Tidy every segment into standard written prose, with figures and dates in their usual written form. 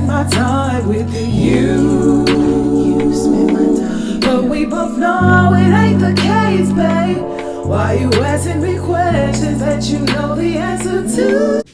spend my time with you. You spend my time, but we both know it ain't the case, babe. Why you asking me questions that you know the answer to?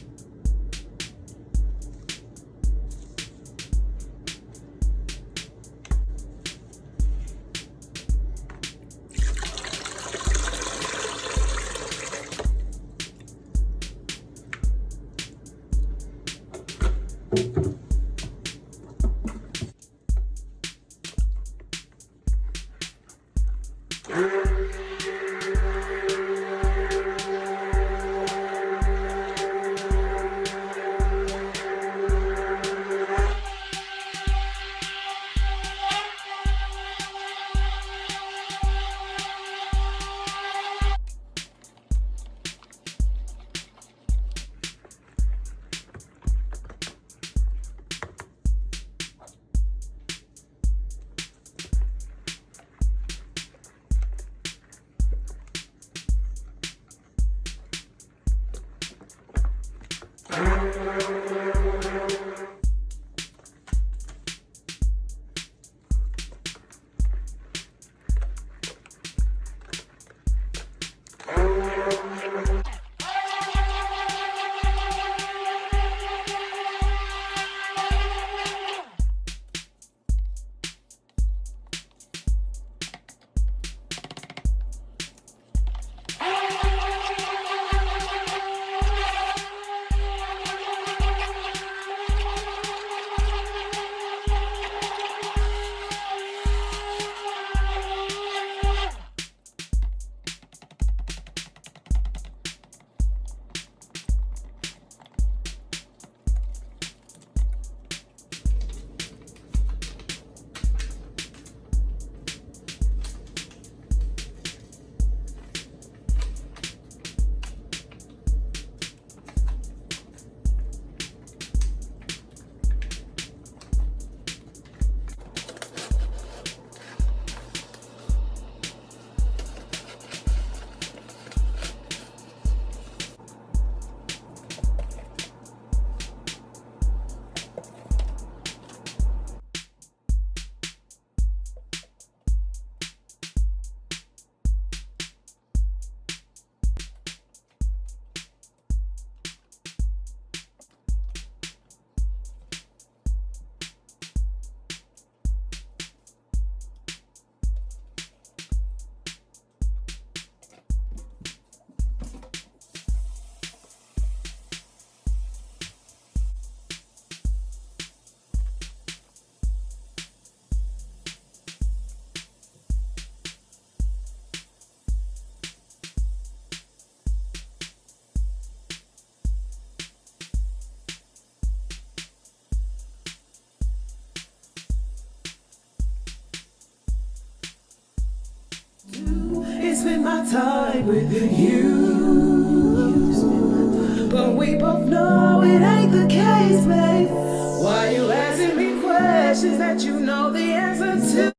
Spend my time with you, but we both know it ain't the case, babe. Why you asking me questions that you know the answer to?